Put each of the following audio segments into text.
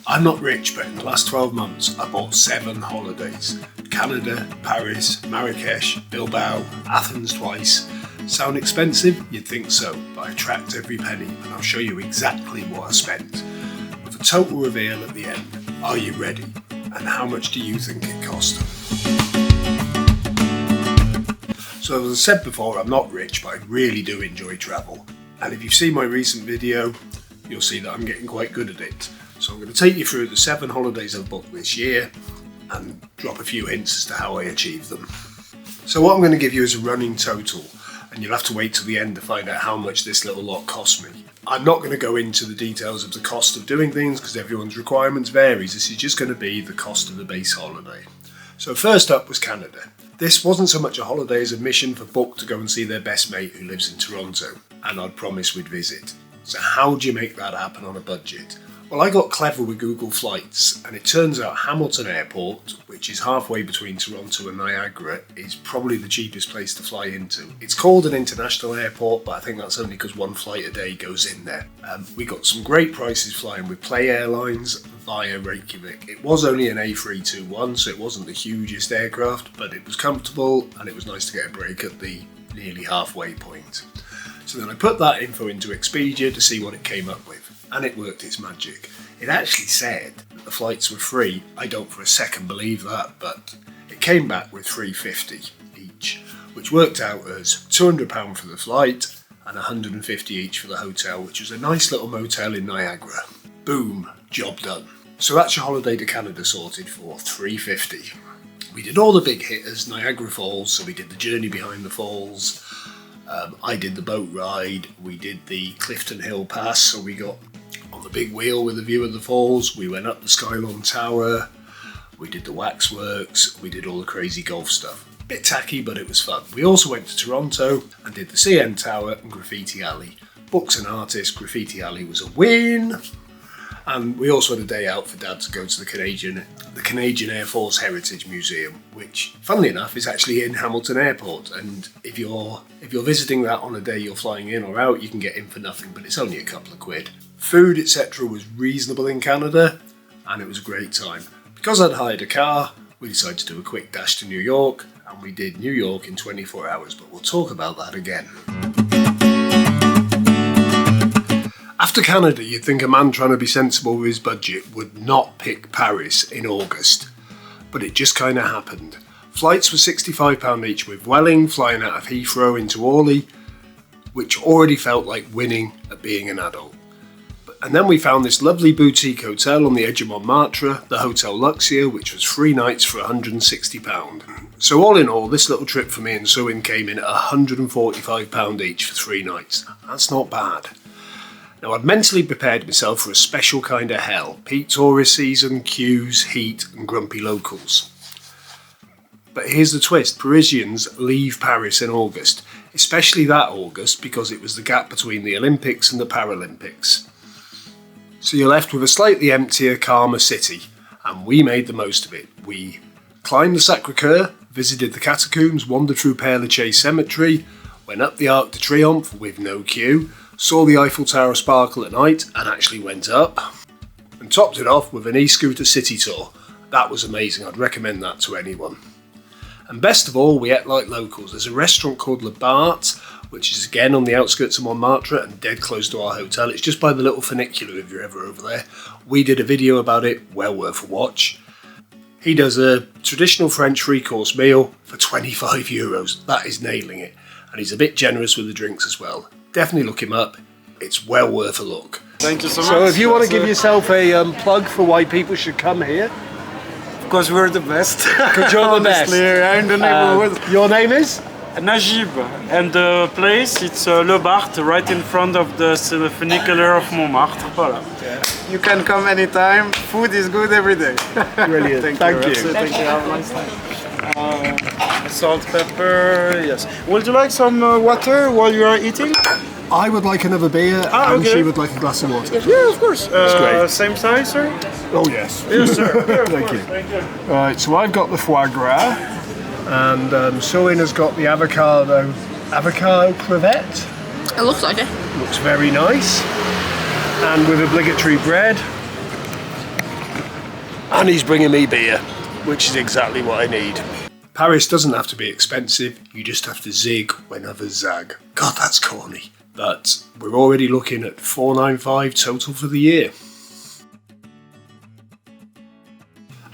I'm not rich, but in the last 12 months I bought 7 holidays. Canada, Paris, Marrakesh, Bilbao, Athens twice. Sound expensive? You'd think so, but I tracked every penny and I'll show you exactly what I spent. With a total reveal at the end. Are you ready? And how much do you think it cost? So as I said before, I'm not rich, but I really do enjoy travel. And if you've seen my recent video, you'll see that I'm getting quite good at it. So I'm going to take you through the 7 holidays I've booked this year and drop a few hints as to how I achieved them. So what I'm going to give you is a running total, and you'll have to wait till the end to find out how much this little lot cost me. I'm not going to go into the details of the cost of doing things because everyone's requirements varies. This is just going to be the cost of the base holiday. So first up was Canada. This wasn't so much a holiday as a mission for Book to go and see their best mate who lives in Toronto, and I'd promised we'd visit. So how do you make that happen on a budget? Well, I got clever with Google Flights, and it turns out Hamilton Airport, which is halfway between Toronto and Niagara, is probably the cheapest place to fly into. It's called an international airport, but I think that's only because 1 flight a day goes in there. We got some great prices flying with Play Airlines via Reykjavik. It was only an A321, so it wasn't the hugest aircraft, but it was comfortable and it was nice to get a break at the nearly halfway point. So then I put that info into Expedia to see what it came up with. And it worked its magic. It actually said that the flights were free. I don't for a second believe that, but it came back with $350 each, which worked out as £200 for the flight and $150 each for the hotel, which was a nice little motel in Niagara. Boom, job done. So that's your holiday to Canada sorted for $350. We did all the big hitters, Niagara Falls, so we did the journey behind the falls. I did the boat ride, we did the Clifton Hill Pass, so we got on the big wheel with a view of the falls, we went up the Skylon Tower, we did the waxworks, we did all the crazy golf stuff. Bit tacky, but it was fun. We also went to Toronto and did the CN Tower and Graffiti Alley. Books and artists, Graffiti Alley was a win. And we also had a day out for Dad to go to the Canadian Air Force Heritage Museum, which, funnily enough, is actually in Hamilton Airport. And if you're visiting that on a day you're flying in or out, you can get in for nothing, but it's only a couple of quid. Food, etc. was reasonable in Canada, and it was a great time. Because I'd hired a car, we decided to do a quick dash to New York, and we did New York in 24 hours, but we'll talk about that again. After Canada, you'd think a man trying to be sensible with his budget would not pick Paris in August, but it just kind of happened. Flights were £65 each with Welling, flying out of Heathrow into Orly, which already felt like winning at being an adult. And then we found this lovely boutique hotel on the edge of Montmartre, the Hotel Luxia, which was 3 nights for £160. So all in all, this little trip for me and Suin came in at £145 each for 3 nights. That's not bad. Now, I'd mentally prepared myself for a special kind of hell. Peak tourist season, queues, heat and grumpy locals. But here's the twist. Parisians leave Paris in August, especially that August because it was the gap between the Olympics and the Paralympics. So you're left with a slightly emptier, calmer city, and we made the most of it. We climbed the Sacré-Cœur, visited the catacombs, wandered through Père Lachaise Cemetery, went up the Arc de Triomphe with no queue, saw the Eiffel Tower sparkle at night and actually went up, and topped it off with an e-scooter city tour. That was amazing, I'd recommend that to anyone. And best of all, we ate like locals. There's a restaurant called Le Bart, which is again on the outskirts of Montmartre and dead close to our hotel. It's just by the little funicular if you're ever over there. We did a video about it, well worth a watch. He does a traditional French 3-course meal for €25. That is nailing it. And he's a bit generous with the drinks as well. Definitely look him up. It's well worth a look. Thank you so much. So if you want to give yourself a plug for why people should come here. Because we're the best. Because you're the best. I'm the neighborhood. Your name is? Najib. And the place, it's Le Bart, right in front of the funicular of Montmartre. Voilà. Yeah. You can come anytime. Food is good every day. Brilliant. Thank you. Thank you. Have a nice time. Salt, pepper, yes. Would you like some water while you are eating? I would like another beer and she would like a glass of water. Yeah, of course. That's great. Same size, sir? Oh yes. Yes, sir. Yeah, Thank you. Thank you. Right, so I've got the foie gras and Suin has got the avocado crevette. It looks like it. Looks very nice. And with obligatory bread. And he's bringing me beer, which is exactly what I need. Paris doesn't have to be expensive, you just have to zig when others zag. God, that's corny. But we're already looking at $495 total for the year.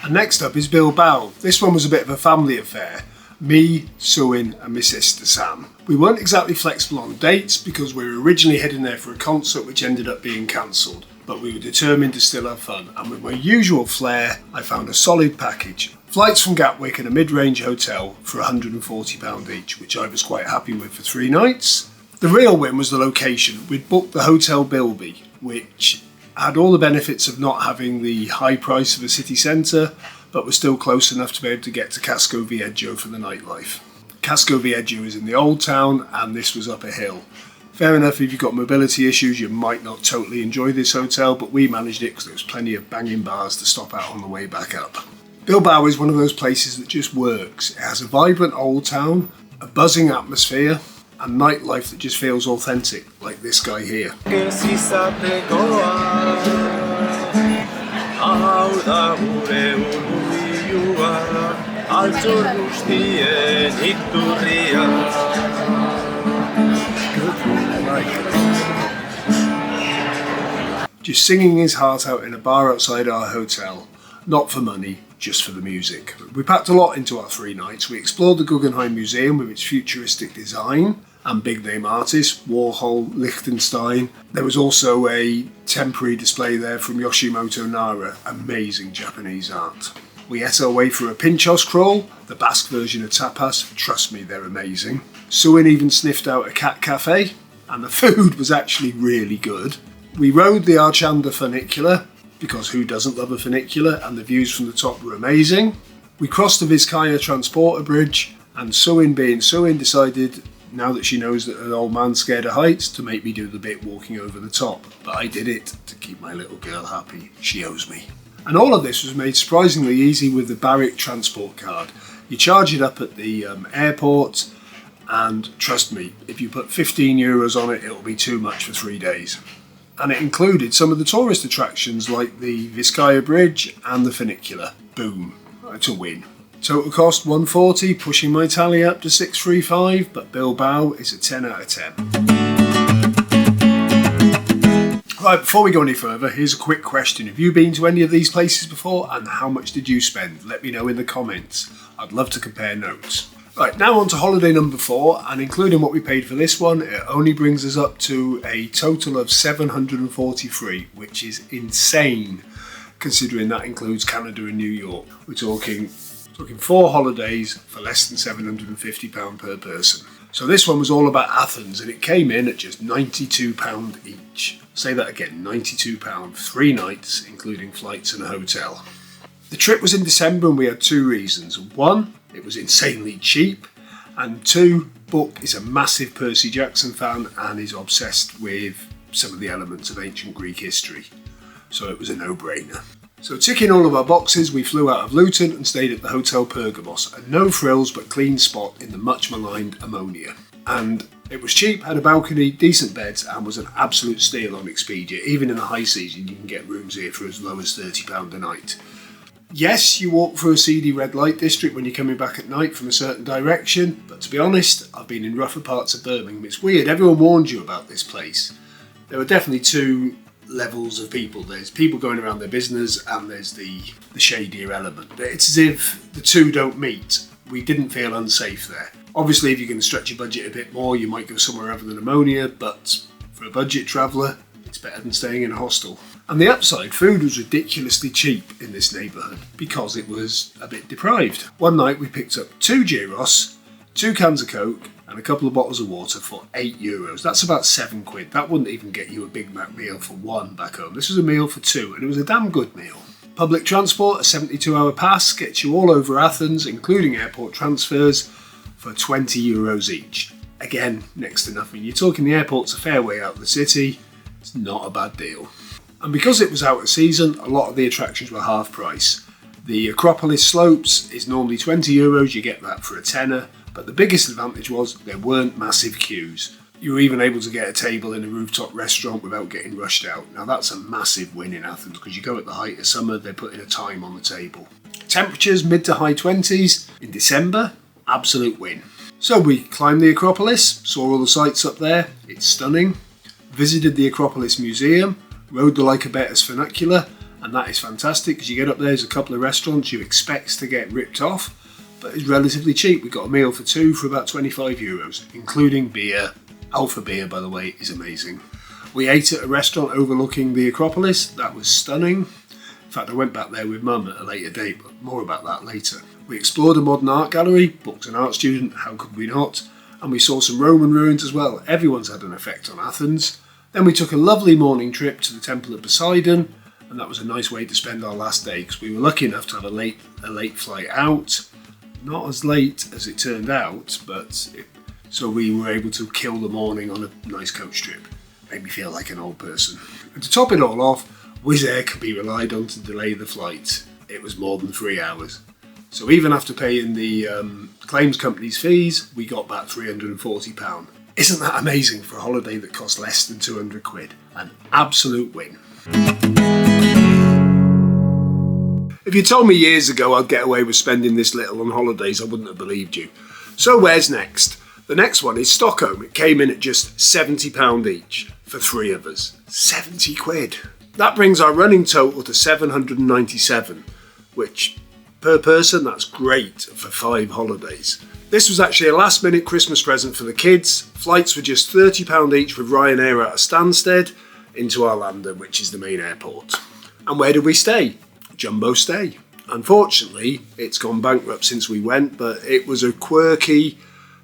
And next up is Bilbao. This one was a bit of a family affair. Me, Suin and my sister Sam. We weren't exactly flexible on dates because we were originally heading there for a concert which ended up being cancelled. But we were determined to still have fun, and with my usual flair, I found a solid package. Flights from Gatwick and a mid-range hotel for £140 each, which I was quite happy with for 3 nights. The real win was the location. We'd booked the Hotel Bilbao, which had all the benefits of not having the high price of a city centre, but was still close enough to be able to get to Casco Viejo for the nightlife. Casco Viejo is in the old town, and this was up a hill. Fair enough, if you've got mobility issues, you might not totally enjoy this hotel, but we managed it because there was plenty of banging bars to stop at on the way back up. Bilbao is one of those places that just works. It has a vibrant old town, a buzzing atmosphere, and nightlife that just feels authentic, like this guy here. Just singing his heart out in a bar outside our hotel. Not for money, just for the music. We packed a lot into our 3 nights. We explored the Guggenheim Museum with its futuristic design and big name artists, Warhol, Liechtenstein. There was also a temporary display there from Yoshimoto Nara, amazing Japanese art. We ate our way through a Pintxos crawl, the Basque version of tapas. Trust me, they're amazing. Suin even sniffed out a cat cafe, and the food was actually really good. We rode the Archanda funicular, because who doesn't love a funicular, and the views from the top were amazing. We crossed the Vizcaya transporter bridge, and Suin being Suin decided, now that she knows that an old man's scared of heights, to make me do the bit walking over the top. But I did it to keep my little girl happy. She owes me. And all of this was made surprisingly easy with the Barrick transport card. You charge it up at the airport, and trust me, if you put €15 on it, it'll be too much for 3 days. And it included some of the tourist attractions like the Vizcaya Bridge and the funicular. Boom, it's a win. Total cost $140, pushing my tally up to $635, but Bilbao is a 10 out of 10. Right, before we go any further, here's a quick question. Have you been to any of these places before, and how much did you spend? Let me know in the comments. I'd love to compare notes. Right, now on to holiday number 4, and including what we paid for this one, it only brings us up to a total of $743, which is insane, considering that includes Canada and New York. We're talking 4 holidays for less than £750 per person. So this one was all about Athens, and it came in at just £92 each. Say that again, £92, 3 nights, including flights and a hotel. The trip was in December, and we had 2 reasons. 1, it was insanely cheap, and 2, Book is a massive Percy Jackson fan and is obsessed with some of the elements of ancient Greek history. So it was a no-brainer. So ticking all of our boxes, we flew out of Luton and stayed at the Hotel Pergamos, a no frills but clean spot in the much maligned Ammonia. And it was cheap, had a balcony, decent beds, and was an absolute steal on Expedia. Even in the high season, you can get rooms here for as low as £30 a night. Yes, you walk through a seedy red light district when you're coming back at night from a certain direction, but to be honest, I've been in rougher parts of Birmingham. It's weird, everyone warned you about this place. There were definitely 2 levels of people. There's people going around their business, and there's the shadier element. But it's as if the 2 don't meet. We didn't feel unsafe there. Obviously, if you're going to stretch your budget a bit more, you might go somewhere other than Ammonia, but for a budget traveller, it's better than staying in a hostel. And the upside, food was ridiculously cheap in this neighbourhood because it was a bit deprived. One night we picked up 2 gyros, 2 cans of Coke, and a couple of bottles of water for €8. That's about £7. That wouldn't even get you a Big Mac meal for 1 back home. This was a meal for 2, and it was a damn good meal. Public transport, a 72-hour pass, gets you all over Athens, including airport transfers, for €20 each. Again, next to nothing. You're talking the airport's a fair way out of the city. It's not a bad deal. And because it was out of season, a lot of the attractions were half price. The Acropolis Slopes is normally €20, you get that for a tenner, but the biggest advantage was there weren't massive queues. You were even able to get a table in a rooftop restaurant without getting rushed out. Now that's a massive win in Athens, because you go at the height of summer, they're putting a time on the table. Temperatures mid to high 20s in December, absolute win. So we climbed the Acropolis, saw all the sights up there, it's stunning. Visited the Acropolis Museum, rode the Lycabettus funicular, and that is fantastic because you get up there, there's a couple of restaurants you expect to get ripped off, but it's relatively cheap. We got a meal for two for about €25, including beer. Alpha beer, by the way, is amazing. We ate at a restaurant overlooking the Acropolis, that was stunning. In fact, I went back there with Mum at a later date, but more about that later. We explored a modern art gallery, booked an art student, how could we not? And we saw some Roman ruins as well. Everyone's had an effect on Athens. Then we took a lovely morning trip to the Temple of Poseidon, and that was a nice way to spend our last day because we were lucky enough to have a late flight out. Not as late as it turned out, so we were able to kill the morning on a nice coach trip. Made me feel like an old person. And to top it all off, Wizz Air could be relied on to delay the flight. It was more than 3 hours. So even after paying the claims company's fees, we got back £340. Isn't that amazing for a holiday that cost less than £200? An absolute win. If you told me years ago I'd get away with spending this little on holidays, I wouldn't have believed you. So where's next? The next one is Stockholm. It came in at just £70 each for 3 of us. £70. That brings our running total to £797, which per person, that's great for 5 holidays. This was actually a last minute Christmas present for the kids. Flights were just £30 each with Ryanair out of Stansted into Arlanda, which is the main airport. And where did we stay? Jumbo Stay. Unfortunately, it's gone bankrupt since we went, but it was a quirky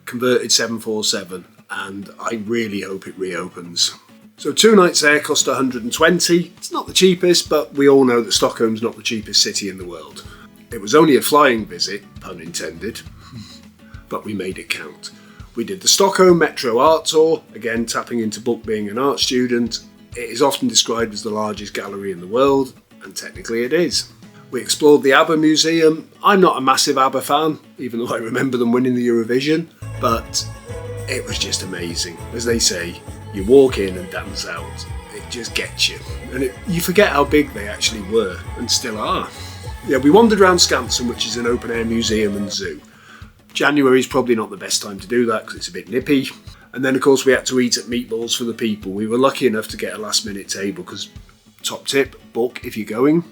converted 747 and I really hope it reopens. So 2 nights there cost 120. It's not the cheapest, but we all know that Stockholm's not the cheapest city in the world. It was only a flying visit, pun intended, but we made it count. We did the Stockholm Metro Art Tour, again tapping into Book being an art student. It is often described as the largest gallery in the world, and technically it is. We explored the ABBA Museum. I'm not a massive ABBA fan, even though I remember them winning the Eurovision, but it was just amazing. As they say, you walk in and dance out. It just gets you. And you forget how big they actually were, and still are. Yeah, we wandered around Skansen, which is an open-air museum and zoo. January is probably not the best time to do that because it's a bit nippy. And then, of course, we had to eat at Meatballs for the People. We were lucky enough to get a last-minute table because, top tip, book if you're going,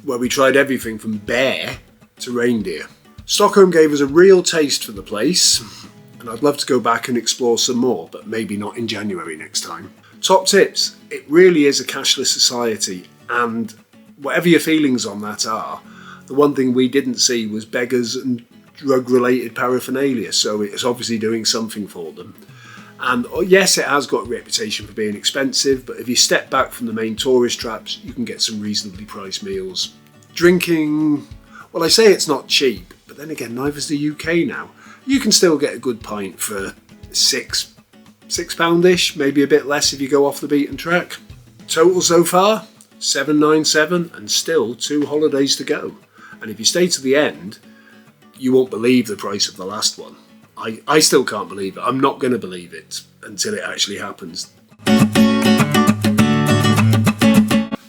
where we tried everything from bear to reindeer. Stockholm gave us a real taste for the place, and I'd love to go back and explore some more, but maybe not in January next time. Top tips, it really is a cashless society, and whatever your feelings on that are, the one thing we didn't see was beggars and drug-related paraphernalia, so it's obviously doing something for them. And yes, it has got a reputation for being expensive, but if you step back from the main tourist traps, you can get some reasonably priced meals. Drinking, well, I say it's not cheap, but then again, neither's the UK now. You can still get a good pint for £6-ish, maybe a bit less if you go off the beaten track. Total so far, 797, and still 2 holidays to go. And if you stay to the end, you won't believe the price of the last one. I still can't believe it. I'm not going to believe it until it actually happens.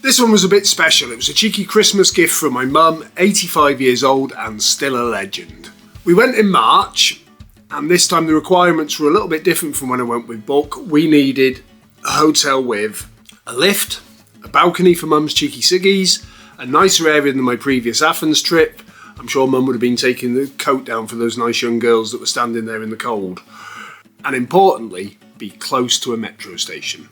This one was a bit special. It was a cheeky Christmas gift from my mum, 85 years old and still a legend. We went in March, and this time the requirements were a little bit different from when I went with Book. We needed a hotel with a lift, a balcony for mum's cheeky ciggies, a nicer area than my previous Athens trip. I'm sure Mum would have been taking the coat down for those nice young girls that were standing there in the cold. And importantly, be close to a metro station.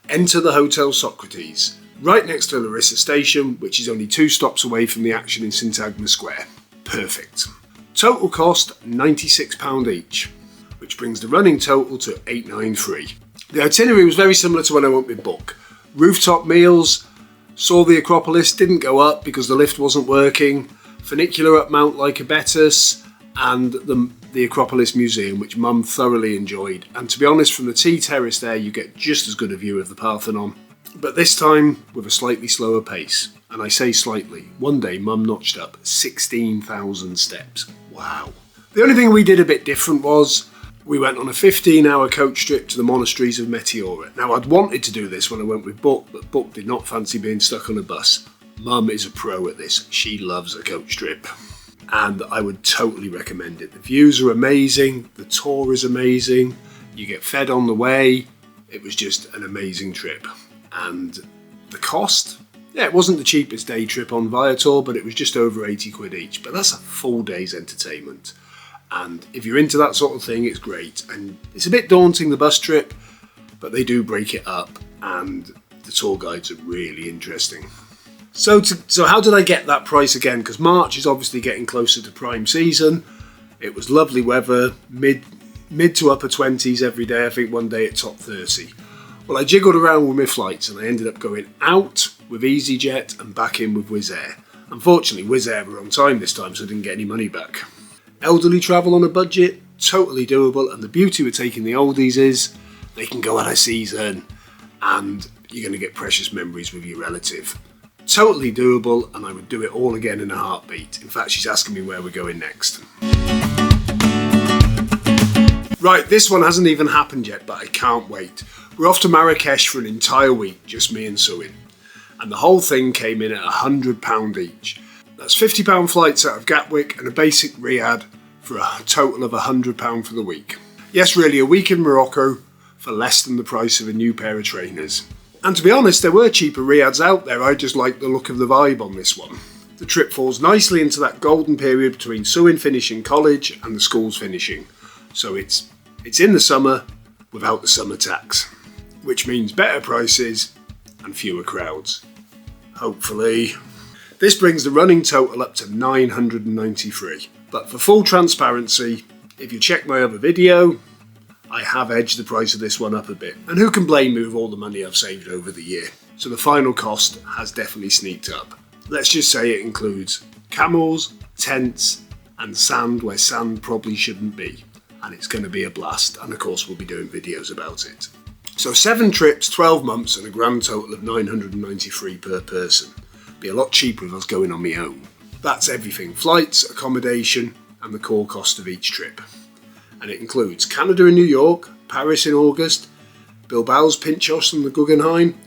Enter the Hotel Socrates, right next to Larissa Station, which is only 2 stops away from the action in Syntagma Square. Perfect. Total cost £96 each, which brings the running total to £893. The itinerary was very similar to when I went with Book. Rooftop meals, saw the Acropolis, didn't go up because the lift wasn't working. Funicular up Mount Lycabettus, and the Acropolis Museum, which Mum thoroughly enjoyed. And to be honest, from the Tea Terrace there, you get just as good a view of the Parthenon. But this time, with a slightly slower pace. And I say slightly. One day, Mum notched up 16,000 steps. Wow. The only thing we did a bit different was, We went on a 15-hour coach trip to the monasteries of Meteora. Now, I'd wanted to do this when I went with Buck, but Buck did not fancy being stuck on a bus. Mum is a pro at this. She loves a coach trip. And I would totally recommend it. The views are amazing. The tour is amazing. You get fed on the way. It was just an amazing trip. And the cost? Yeah, it wasn't the cheapest day trip on Viator, but it was just over 80 quid each. But that's a full day's entertainment. And if you're into that sort of thing, it's great. And it's a bit daunting, the bus trip, but they do break it up, and the tour guides are really interesting. So how did I get that price again? Because March is obviously getting closer to prime season. It was lovely weather, mid to upper 20s every day. I think one day it topped 30. Well, I jiggled around with my flights, and I ended up going out with EasyJet and back in with Wizz Air. Unfortunately, Wizz Air were on time this time, so I didn't get any money back. Elderly travel on a budget, totally doable, and the beauty with taking the oldies is they can go out of season and you're going to get precious memories with your relative. Totally doable, and I would do it all again in a heartbeat. In fact, she's asking me where we're going next. Right, this one hasn't even happened yet, but I can't wait. We're off to Marrakesh for an entire week, just me and Suin. And the whole thing came in at £100 each. That's £50 flights out of Gatwick and a basic Riyadh for a total of £100 for the week. Yes, really, a week in Morocco for less than the price of a new pair of trainers. And to be honest, there were cheaper Riyadhs out there. I just like the look of the vibe on this one. The trip falls nicely into that golden period between Suin finishing college and the school's finishing. So it's in the summer without the summer tax, which means better prices and fewer crowds. Hopefully. This brings the running total up to 993. But for full transparency, if you check my other video, I have edged the price of this one up a bit. And who can blame me with all the money I've saved over the year? So the final cost has definitely sneaked up. Let's just say it includes camels, tents, and sand where sand probably shouldn't be. And it's going to be a blast. And of course, we'll be doing videos about it. So 7 trips, 12 months, and a grand total of 993 per person. Be a lot cheaper if I was going on my own. That's everything: flights, accommodation, and the core cost of each trip. And it includes Canada and New York, Paris in August, Bilbao's Pintxos and the Guggenheim,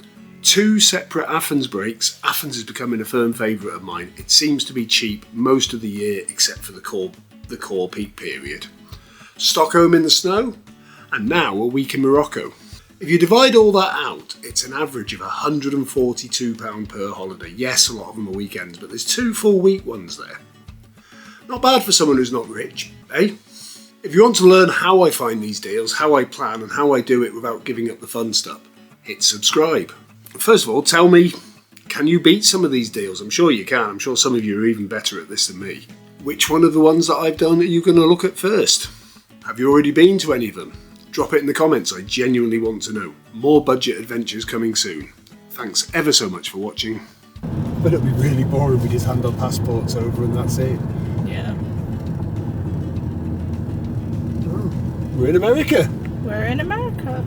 2 separate Athens breaks. Athens is becoming a firm favourite of mine. It seems to be cheap most of the year except for the core peak period. Stockholm in the snow, and now a week in Morocco. If you divide all that out, it's an average of £142 per holiday. Yes, a lot of them are weekends, but there's 2 full week ones there. Not bad for someone who's not rich, eh? If you want to learn how I find these deals, how I plan, and how I do it without giving up the fun stuff, hit subscribe. First of all, tell me, can you beat some of these deals? I'm sure you can. I'm sure some of you are even better at this than me. Which one of the ones that I've done are you going to look at first? Have you already been to any of them? Drop it in the comments, I genuinely want to know. More budget adventures coming soon. Thanks ever so much for watching. But it'll be really boring if we just hand our passports over and that's it. Yeah. Oh, we're in America. We're in America.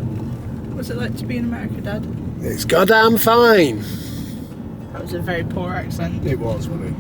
What's it like to be in America, Dad? It's goddamn fine. That was a very poor accent. It was, wasn't it?